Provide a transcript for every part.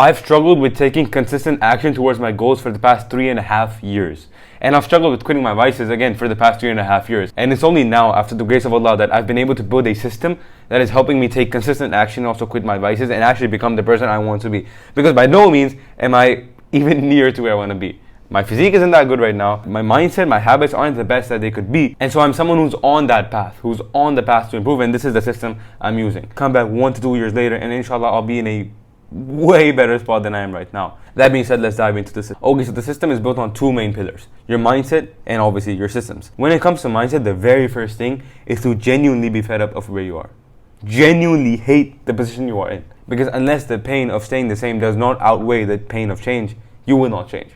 I've struggled with taking consistent action towards my goals for the past 3.5 years. And I've struggled with quitting my vices again for the past 3.5 years. And it's only now, after the grace of Allah, that I've been able to build a system that is helping me take consistent action, also quit my vices, and actually become the person I want to be. Because by no means am I even near to where I want to be. My physique isn't that good right now. My mindset, my habits aren't the best that they could be. And so I'm someone who's on that path, who's on the path to improve, and this is the system I'm using. Come back 1 to 2 years later, and inshallah I'll be in a way better spot than I am right now. That being said, let's dive into the system. Okay, so the system is built on 2 main pillars: your mindset and obviously your systems. When it comes to mindset, the very first thing is to genuinely be fed up of where you are. Genuinely hate the position you are in. Because unless the pain of staying the same does not outweigh the pain of change, you will not change.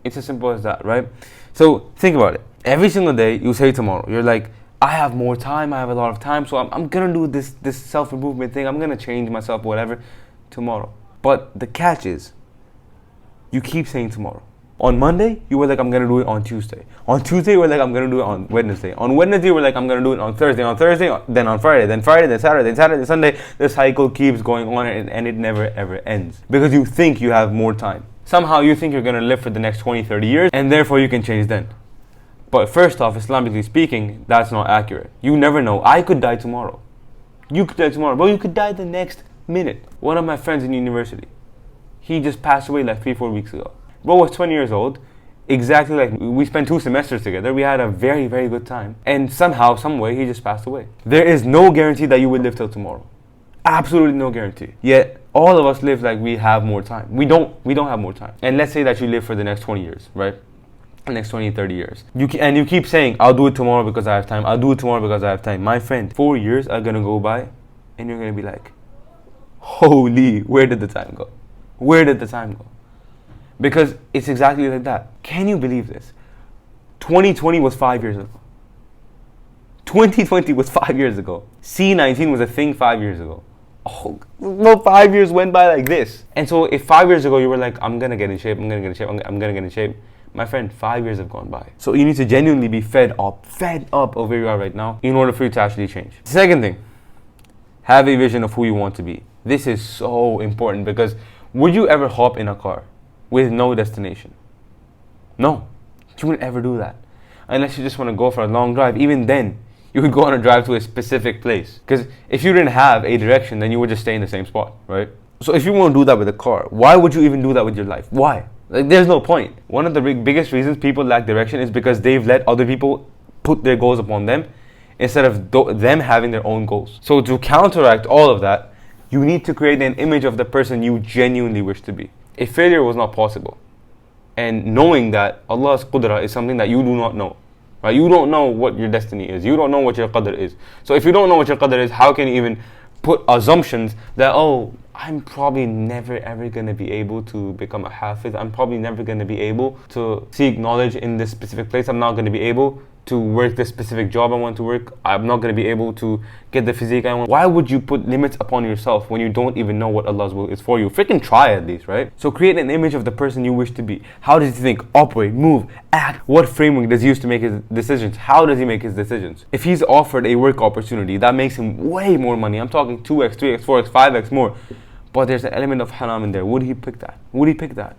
It's as simple as that, right? So think about it. Every single day you say tomorrow, you're like, I have more time, I have a lot of time, so I'm gonna do this self-improvement thing, I'm gonna change myself, whatever, tomorrow. But the catch is, you keep saying tomorrow. On Monday, you were like, I'm gonna do it on Tuesday. On Tuesday, you were like, I'm gonna do it on Wednesday. On Wednesday, you were like, I'm gonna do it on Thursday. On Thursday, then on Friday, then Saturday, then Sunday. The cycle keeps going on and it never ever ends. Because you think you have more time. Somehow you think you're gonna live for the next 20, 30 years, and therefore you can change then. But first off, Islamically speaking, that's not accurate. You never know. I could die tomorrow. You could die tomorrow. Bro, you could die the next minute. One of my friends in university, he just passed away like 3-4 weeks ago. Bro was 20 years old, exactly like we spent 2 semesters together. We had a very, very good time. And somehow, some way, he just passed away. There is no guarantee that you will live till tomorrow. Absolutely no guarantee. Yet, all of us live like we have more time. We don't have more time. And let's say that you live for the next 20 years, right? The next 20, 30 years. And you keep saying, I'll do it tomorrow because I have time. I'll do it tomorrow because I have time. My friend, 4 years are gonna go by and you're gonna be like, holy, where did the time go? Where did the time go? Because it's exactly like that. Can you believe this? 2020 was 5 years ago. 2020 was 5 years ago. C19 was a thing 5 years ago. Oh, no, 5 years went by like this. And so if 5 years ago you were like, I'm gonna get in shape, I'm gonna get in shape. My friend, 5 years have gone by. So you need to genuinely be fed up of where you are right now in order for you to actually change. Second thing, have a vision of who you want to be. This is so important because would you ever hop in a car with no destination? No, you wouldn't ever do that. Unless you just want to go for a long drive. Even then, you would go on a drive to a specific place. Because if you didn't have a direction, then you would just stay in the same spot, right? So if you want to do that with a car, why would you even do that with your life? Why? Like, there's no point. One of the biggest reasons people lack direction is because they've let other people put their goals upon them instead of them having their own goals. So to counteract all of that, you need to create an image of the person you genuinely wish to be. If failure was not possible, and knowing that Allah's qudra is something that you do not know, right? You don't know what your destiny is. You don't know what your qadr is. So if you don't know what your qadr is, how can you even put assumptions that, oh, I'm probably never ever going to be able to become a hafiz. I'm probably never going to be able to seek knowledge in this specific place. I'm not going to be able to work this specific job I want to work. I'm not going to be able to get the physique I want. Why would you put limits upon yourself when you don't even know what Allah's will is for you? Freaking try at least, right? So create an image of the person you wish to be. How does he think, operate, move, act? What framework does he use to make his decisions? How does he make his decisions? If he's offered a work opportunity that makes him way more money, I'm talking 2x, 3x, 4x, 5x more, but there's an element of haram in there, would he pick that? Would he pick that?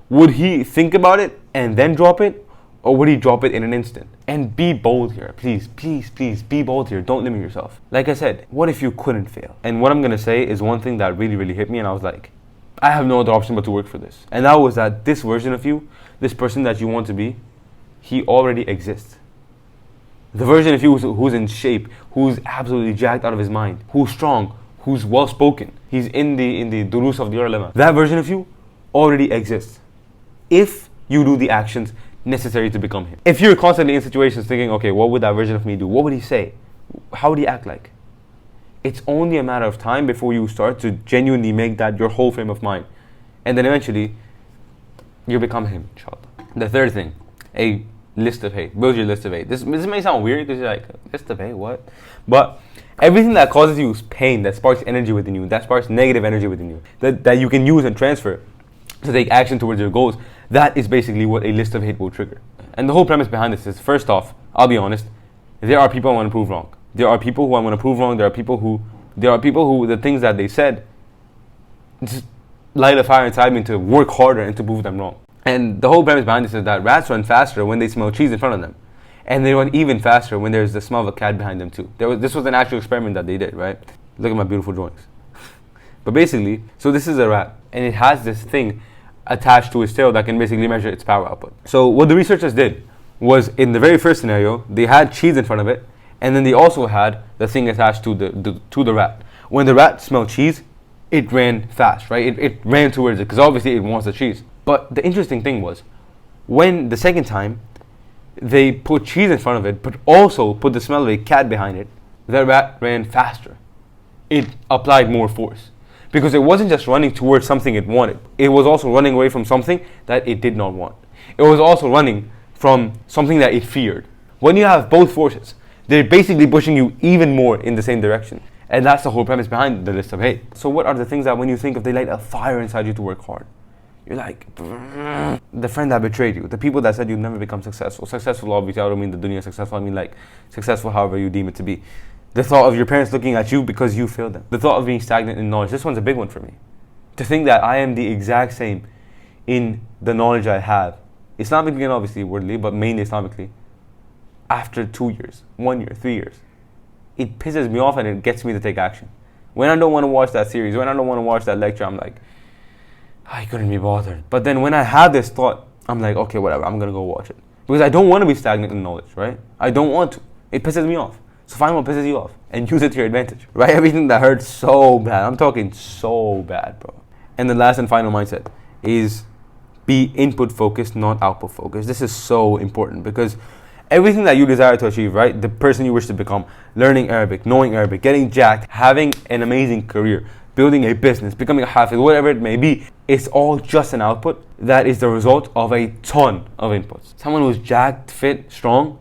Would he think about it and then drop it? Or would he drop it in an instant? And be bold here. Please, please, please, be bold here. Don't limit yourself. Like I said, what if you couldn't fail? And what I'm going to say is one thing that really, really hit me. And I was like, I have no other option but to work for this. And that was that this version of you, this person that you want to be, he already exists. The version of you who's in shape, who's absolutely jacked out of his mind, who's strong, who's well-spoken. He's in the durus of the ulama. That version of you already exists. If you do the actions necessary to become him. If you're constantly in situations thinking, okay, what would that version of me do? What would he say? How would he act like? It's only a matter of time before you start to genuinely make that your whole frame of mind. And then eventually, you become him, inshallah. The third thing, a list of hate. Build your list of hate. This may sound weird because you're like, list of hate, what? But everything that causes you pain, that sparks energy within you, that sparks negative energy within you, that you can use and transfer to take action towards your goals, that is basically what a list of hate will trigger. And the whole premise behind this is, first off, I'll be honest, there are people I want to prove wrong. There are people who I want to prove wrong. There are people who the things that they said, just light a fire inside me to work harder and to prove them wrong. And the whole premise behind this is that rats run faster when they smell cheese in front of them. And they run even faster when there's the smell of a cat behind them too. This was an actual experiment that they did, right? Look at my beautiful drawings. But basically, so this is a rat, and it has this thing attached to its tail that can basically measure its power output. So what the researchers did was, in the very first scenario, they had cheese in front of it, and then they also had the thing attached to the rat. When the rat smelled cheese, it ran fast, right? It ran towards it, because obviously it wants the cheese. But the interesting thing was, when the second time, they put cheese in front of it, but also put the smell of a cat behind it, the rat ran faster. It applied more force. Because it wasn't just running towards something it wanted. It was also running away from something that it did not want. It was also running from something that it feared. When you have both forces, they're basically pushing you even more in the same direction. And that's the whole premise behind the list of hate. So what are the things that when you think of, they light a fire inside you to work hard? You're like, the friend that betrayed you, the people that said you'd never become successful. Successful, obviously, I don't mean the dunya successful, I mean like successful however you deem it to be. The thought of your parents looking at you because you failed them. The thought of being stagnant in knowledge. This one's a big one for me. To think that I am the exact same in the knowledge I have, Islamically and obviously worldly, but mainly Islamically, after 2 years, 1 year, 3 years. It pisses me off and it gets me to take action. When I don't want to watch that series, when I don't want to watch that lecture, I'm like, I couldn't be bothered. But then when I have this thought, I'm like, okay, whatever, I'm going to go watch it. Because I don't want to be stagnant in knowledge, right? I don't want to. It pisses me off. So find what pisses you off and use it to your advantage, right? Everything that hurts so bad. I'm talking so bad, bro. And the last and final mindset is be input focused, not output focused. This is so important because everything that you desire to achieve, right? The person you wish to become, learning Arabic, knowing Arabic, getting jacked, having an amazing career, building a business, becoming a hafiz, whatever it may be, it's all just an output that is the result of a ton of inputs. Someone who's jacked, fit, strong,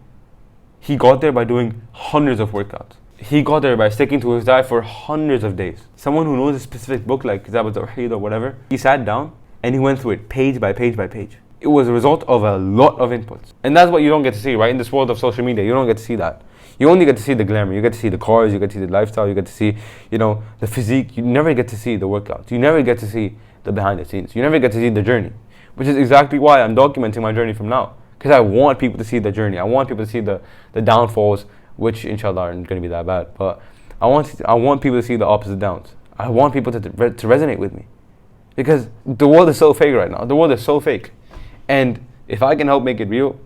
he got there by doing hundreds of workouts. He got there by sticking to his diet for hundreds of days. Someone who knows a specific book like Kitab al-Tawheed or whatever, he sat down and he went through it page by page by page. It was a result of a lot of inputs. And that's what you don't get to see, right? In this world of social media, you don't get to see that. You only get to see the glamour. You get to see the cars, you get to see the lifestyle, you get to see, the physique. You never get to see the workouts. You never get to see the behind the scenes. You never get to see the journey, which is exactly why I'm documenting my journey from now. Because I want people to see the journey. I want people to see the downfalls, which inshallah aren't going to be that bad. But I want people to see the opposite downs. I want people to resonate with me. Because the world is so fake right now. The world is so fake. And if I can help make it real,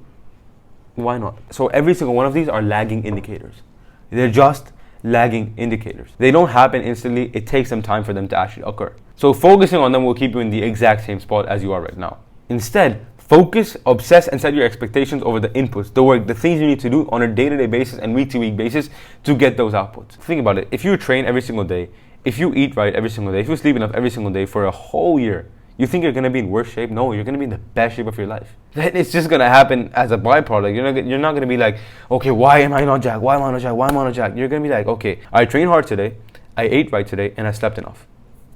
why not? So every single one of these are lagging indicators. They're just lagging indicators. They don't happen instantly. It takes some time for them to actually occur. So focusing on them will keep you in the exact same spot as you are right now. Instead, focus, obsess, and set your expectations over the inputs, the work, the things you need to do on a day-to-day basis and week-to-week basis to get those outputs. Think about it. If you train every single day, if you eat right every single day, if you sleep enough every single day for a whole year, you think you're going to be in worse shape? No, you're going to be in the best shape of your life. It's just going to happen as a byproduct. You're not going to be like, okay, why am I not jacked? Why am I not jacked? Why am I not jacked? You're going to be like, okay, I trained hard today, I ate right today, and I slept enough.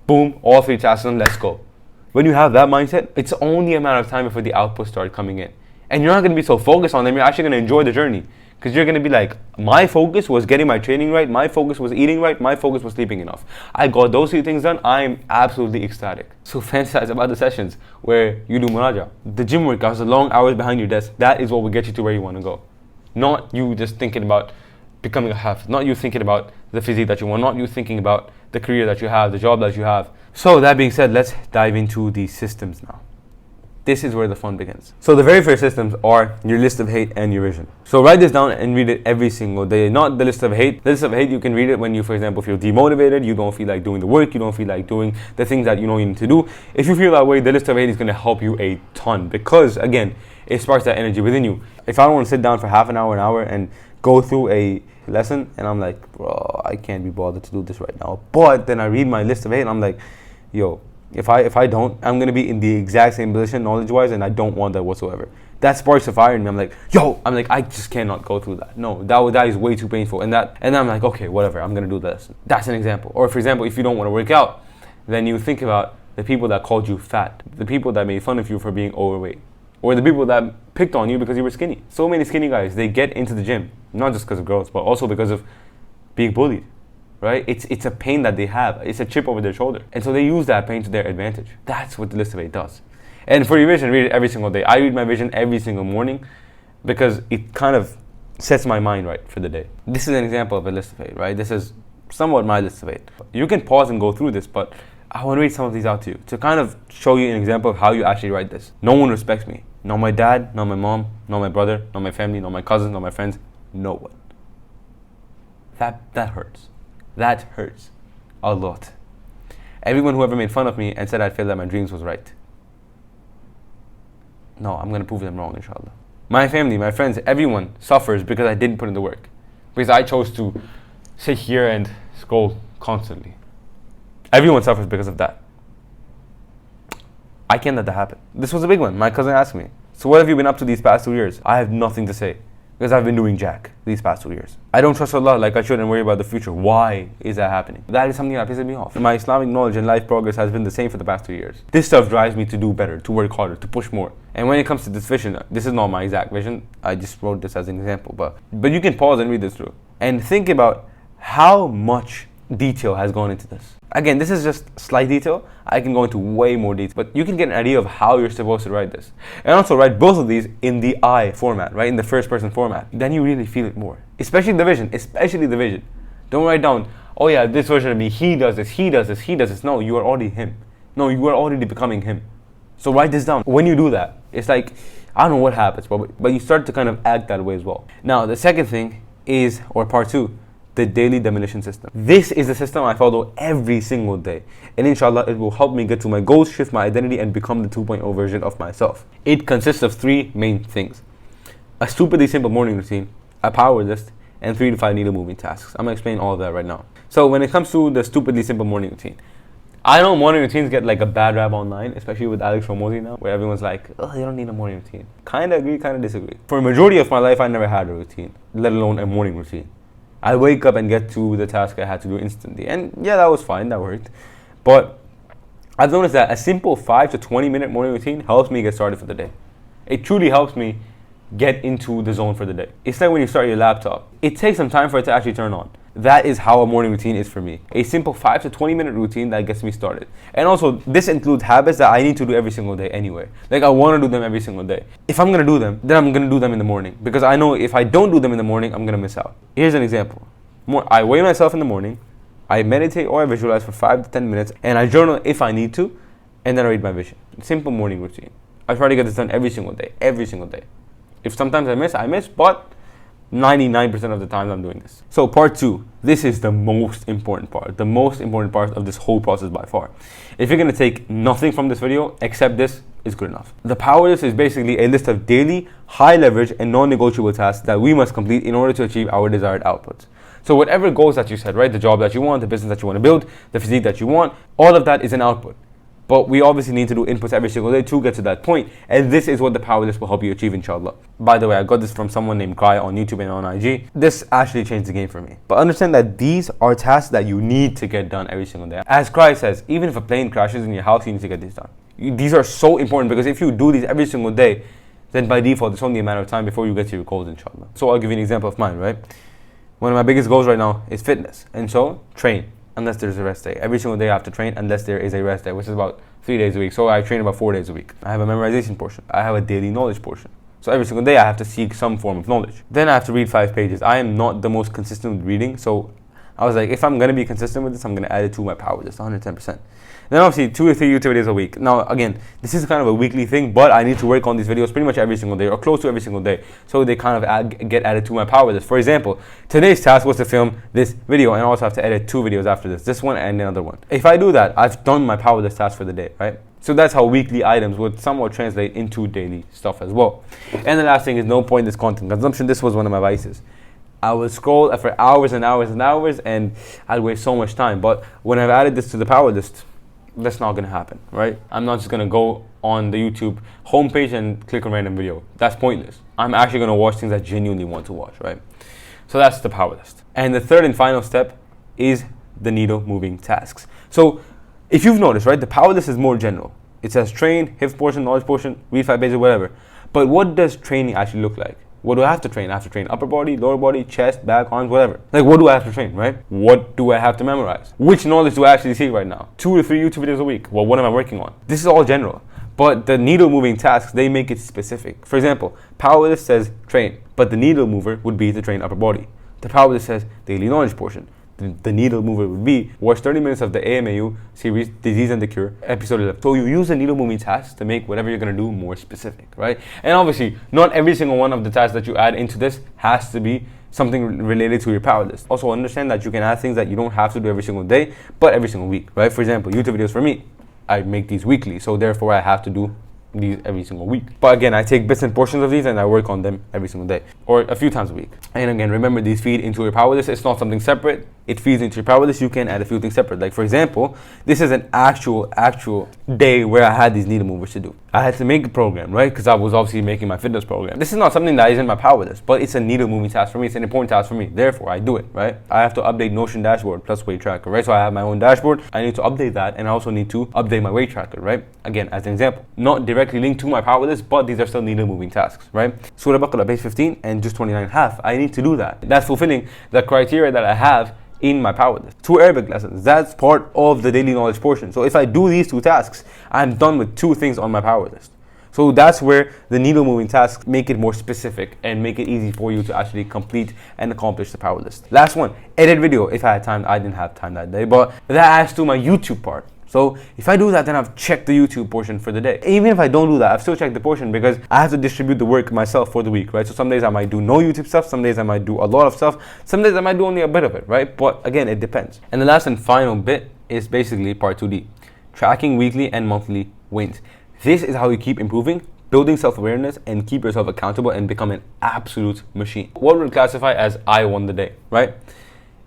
Boom, all three tasks done, let's go. When you have that mindset, it's only a matter of time before the outputs start coming in. And you're not going to be so focused on them, you're actually going to enjoy the journey. Because you're going to be like, my focus was getting my training right, my focus was eating right, my focus was sleeping enough. I got those three things done, I'm absolutely ecstatic. So fantasize about the sessions where you do muraja. The gym workouts, the long hours behind your desk, that is what will get you to where you want to go. Not you just thinking about becoming a hafiz, not you thinking about the physique that you want, not you thinking about the career that you have, the job that you have. So that being said, let's dive into the systems now. This is where the fun begins. So the very first systems are your list of hate and your vision. So write this down and read it every single day. Not the list of hate. The list of hate, you can read it when you, for example, feel demotivated, you don't feel like doing the work, you don't feel like doing the things that you know you need to do. If you feel that way, the list of hate is going to help you a ton because, again, it sparks that energy within you. If I don't want to sit down for half an hour, and go through a lesson and I'm like, bro, I can't be bothered to do this right now. But then I read my list of hate and I'm like, yo, if I don't, I'm going to be in the exact same position knowledge-wise and I don't want that whatsoever. That sparks a fire in me. I'm like, I just cannot go through that. No, that is way too painful. And then I'm like, okay, whatever, I'm going to do this. That's an example. Or for example, if you don't want to work out, then you think about the people that called you fat, the people that made fun of you for being overweight, or the people that picked on you because you were skinny. So many skinny guys, they get into the gym, not just because of girls, but also because of being bullied. right? It's a pain that they have. It's a chip over their shoulder. And so they use that pain to their advantage. That's what the list of 8 does. And for revision, read it every single day. I read my vision every single morning because it kind of sets my mind right for the day. This is an example of a list of 8, right? This is somewhat my list of 8. You can pause and go through this, but I want to read some of these out to you to kind of show you an example of how you actually write this. No one respects me. Not my dad, not my mom, not my brother, not my family, not my cousins, not my friends. No one. That hurts. That hurts a lot. Everyone who ever made fun of me and said I failed at my dreams was right. No, I'm going to prove them wrong, inshallah. My family, my friends, everyone suffers because I didn't put in the work. Because I chose to sit here and scroll constantly. Everyone suffers because of that. I can't let that happen. This was a big one. My cousin asked me, so what have you been up to these past 2 years? I have nothing to say because I've been doing jack these past 2 years. I don't trust Allah like I should and worry about the future. Why is that happening? That is something that pisses me off. My Islamic knowledge and life progress has been the same for the past 2 years. This stuff drives me to do better, to work harder, to push more. And when it comes to this vision, this is not my exact vision. I just wrote this as an example. But you can pause and read this through and think about how much detail has gone into this. Again, this is just slight detail. I can go into way more detail, but you can get an idea of how you're supposed to write this. And also write both of these in the I format, right? In the first person format. Then you really feel it more. Especially the vision. Don't write down, oh yeah, this version of me, he does this, he does this, he does this. No, you are already him. No, you are already becoming him. So write this down. When you do that, it's like, I don't know what happens, but you start to kind of act that way as well. Now, the second thing is, or part 2, the daily demolition system. This is the system I follow every single day. And inshallah, it will help me get to my goals, shift my identity, and become the 2.0 version of myself. It consists of 3 main things. A stupidly simple morning routine, a power list, and 3 to 5 needle moving tasks. I'm going to explain all of that right now. So when it comes to the stupidly simple morning routine, I know morning routines get like a bad rap online, especially with Alex Hormozi now, where everyone's like, oh, you don't need a morning routine. Kind of agree, kind of disagree. For a majority of my life, I never had a routine, let alone a morning routine. I wake up and get to the task I had to do instantly. And yeah, that was fine, that worked. But I've noticed that a simple 5 to 20 minute morning routine helps me get started for the day. It truly helps me get into the zone for the day. It's like when you start your laptop. It takes some time for it to actually turn on. That is how a morning routine is for me. A simple 5 to 20 minute routine that gets me started. And also, this includes habits that I need to do every single day anyway. Like, I want to do them every single day. If I'm going to do them, then I'm going to do them in the morning. Because I know if I don't do them in the morning, I'm going to miss out. Here's an example. I weigh myself in the morning, I meditate or I visualize for 5 to 10 minutes, and I journal if I need to, and then I read my vision. Simple morning routine. I try to get this done every single day. If sometimes I miss, but 99% of the time I'm doing this. So part 2, this is the most important part. The most important part of this whole process by far. If you're going to take nothing from this video except this, is good enough. The power list is basically a list of daily, high leverage and non-negotiable tasks that we must complete in order to achieve our desired outputs. So whatever goals that you set, right? The job that you want, the business that you want to build, the physique that you want, all of that is an output. But we obviously need to do inputs every single day to get to that point. And this is what the power list will help you achieve, inshallah. By the way, I got this from someone named Kai on YouTube and on IG. This actually changed the game for me. But understand that these are tasks that you need to get done every single day. As Kai says, even if a plane crashes in your house, you need to get these done. These are so important because if you do these every single day, then by default, it's only a matter of time before you get to your goals, inshallah. So I'll give you an example of mine, right? One of my biggest goals right now is fitness. And so, train. Unless there's a rest day. Every single day I have to train unless there is a rest day, which is about 3 days a week. So I train about 4 days a week. I have a memorization portion. I have a daily knowledge portion. So every single day I have to seek some form of knowledge. Then I have to read 5 pages. I am not the most consistent with reading. So I was like, if I'm going to be consistent with this, I'm going to add it to my power list, 110%. Then obviously 2 or 3 YouTube videos a week. Now again, this is kind of a weekly thing, but I need to work on these videos pretty much every single day or close to every single day. So they kind of get added to my power list. For example, today's task was to film this video and I also have to edit 2 videos after this one and another one. If I do that, I've done my power list task for the day, right? So that's how weekly items would somewhat translate into daily stuff as well. And the last thing is no pointless content consumption. This was one of my vices. I would scroll for hours and hours and hours and I'd waste so much time. But when I've added this to the power list, that's not going to happen, right? I'm not just going to go on the YouTube homepage and click a random video. That's pointless. I'm actually going to watch things I genuinely want to watch, right? So that's the power list. And the third and final step is the needle moving tasks. So if you've noticed, right, the power list is more general. It says train, hifz portion, knowledge portion, read 5 pages, whatever. But what does training actually look like? What do I have to train? I have to train upper body, lower body, chest, back, arms, whatever. Like, what do I have to train, right? What do I have to memorize? Which knowledge do I actually see right now? 2 to 3 YouTube videos a week. Well, what am I working on? This is all general. But the needle moving tasks, they make it specific. For example, powerlifts says train, but the needle mover would be to train upper body. The powerlifts says daily knowledge portion. The needle mover would be watch 30 minutes of the AMAU series, Disease and the Cure, episode 11. So you use the needle moving tasks to make whatever you're going to do more specific, right? And obviously, not every single one of the tasks that you add into this has to be something related to your power list. Also understand that you can add things that you don't have to do every single day, but every single week, right? For example, YouTube videos for me, I make these weekly, so therefore I have to do these every single week. But again, I take bits and portions of these and I work on them every single day or a few times a week. And again, remember, these feed into your power list. It's not something separate. It feeds into your power list. You can add a few things separate. Like for example, this is an actual day where I had these needle movers to do. I had to make a program, right? Because I was obviously making my fitness program. This is not something that is in my power list, but it's a needle moving task for me. It's an important task for me. Therefore, I do it, right? I have to update Notion dashboard plus weight tracker, right? So I have my own dashboard. I need to update that, and I also need to update my weight tracker, right? Again, as an example, not directly linked to my power list, but these are still needle moving tasks, right? Surah Baqarah, page 15 and just 29.5. I need to do that. That's fulfilling the criteria that I have in my power list. 2 Arabic lessons, that's part of the daily knowledge portion. So if I do these 2 tasks, I'm done with 2 things on my power list. So that's where the needle moving tasks make it more specific and make it easy for you to actually complete and accomplish the power list. Last one, edit video. If I had time, I didn't have time that day, but that adds to my YouTube part. So if I do that, then I've checked the YouTube portion for the day. Even if I don't do that, I've still checked the portion because I have to distribute the work myself for the week, right? So some days I might do no YouTube stuff, some days I might do a lot of stuff, some days I might do only a bit of it, right? But again, it depends. And the last and final bit is basically part 2D, tracking weekly and monthly wins. This is how you keep improving, building self-awareness, and keep yourself accountable and become an absolute machine. What would classify as I won the day, right?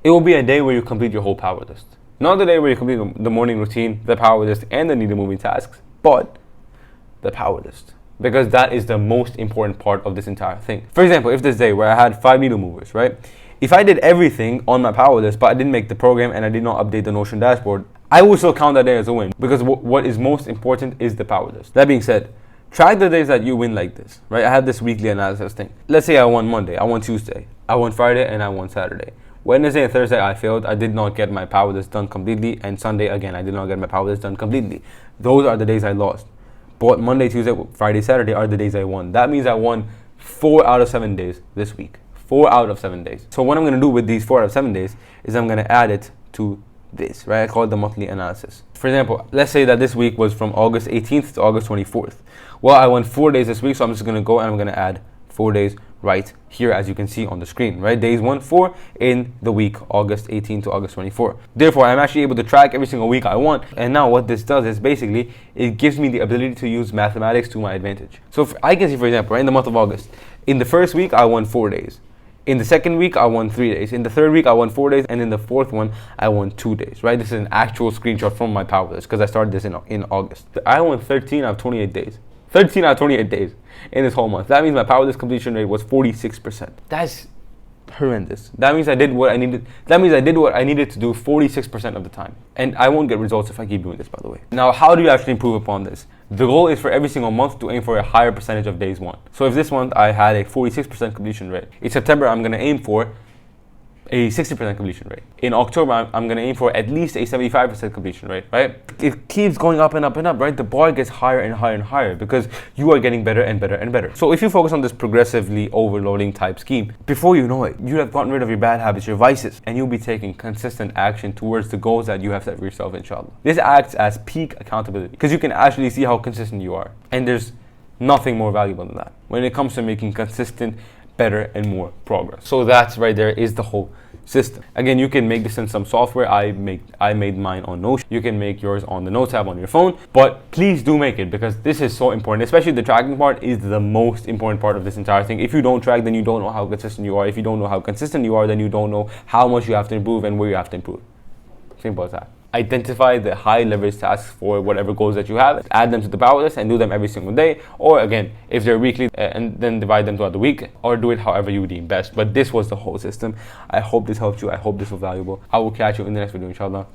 It will be a day where you complete your whole power list. Not the day where you complete the morning routine, the power list, and the needle moving tasks, but the power list. Because that is the most important part of this entire thing. For example, if this day where I had 5 needle movers, right? If I did everything on my power list, but I didn't make the program and I did not update the Notion dashboard, I will still count that day as a win. Because what is most important is the power list. That being said, track the days that you win like this, right? I have this weekly analysis thing. Let's say I won Monday, I won Tuesday, I won Friday, and I won Saturday. Wednesday and Thursday I failed. I did not get my power list done completely. And Sunday again, I did not get my power list done completely. Those are the days I lost. But Monday, Tuesday, Friday, Saturday are the days I won. That means I won 4 out of 7 days this week. 4 out of 7 days. So what I'm going to do with these 4 out of 7 days is I'm going to add it to this, right? I call it the monthly analysis. For example, let's say that this week was from August 18th to August 24th. Well, I won 4 days this week, so I'm just going to go and I'm going to add 4 days right here, as you can see on the screen, right? Days 1, 4 in the week, August 18 to August 24. Therefore, I'm actually able to track every single week I want. And now what this does is basically, it gives me the ability to use mathematics to my advantage. So if I can see, for example, right, in the month of August, in the first week, I won 4 days. In the second week, I won 3 days. In the third week, I won 4 days. And in the fourth one, I won 2 days, right? This is an actual screenshot from my power list because I started this in August. I won 13 out of 28 days. 13 out of 28 days in this whole month. That means my power list completion rate was 46%. That's horrendous. That means I did what I needed. That means I did what I needed to do 46% of the time. And I won't get results if I keep doing this, by the way. Now, how do you actually improve upon this? The goal is for every single month to aim for a higher percentage of days won. So if this month I had a 46% completion rate, in September I'm going to aim for a 60% completion rate. In October, I'm going to aim for at least a 75% completion rate, right? It keeps going up and up and up, right? The bar gets higher and higher and higher because you are getting better and better and better. So if you focus on this progressively overloading type scheme, before you know it, you have gotten rid of your bad habits, your vices, and you'll be taking consistent action towards the goals that you have set for yourself, inshallah. This acts as peak accountability because you can actually see how consistent you are. And there's nothing more valuable than that when it comes to making consistent, better and more progress. So that's right there is the whole system. Again, you can make this in some software. I made mine on Notion. You can make yours on the Notes app on your phone, but please do make it because this is so important. Especially the tracking part is the most important part of this entire thing. If you don't track, then you don't know how consistent you are. If you don't know how consistent you are, then you don't know how much you have to improve and where you have to improve. Simple as that. Identify the high leverage tasks for whatever goals that you have, add them to the power list and do them every single day, or again, if they're weekly, and then divide them throughout the week, or do it however you deem best. But this was the whole system. I hope this helped you. I hope this was valuable. I will catch you in the next video, inshallah.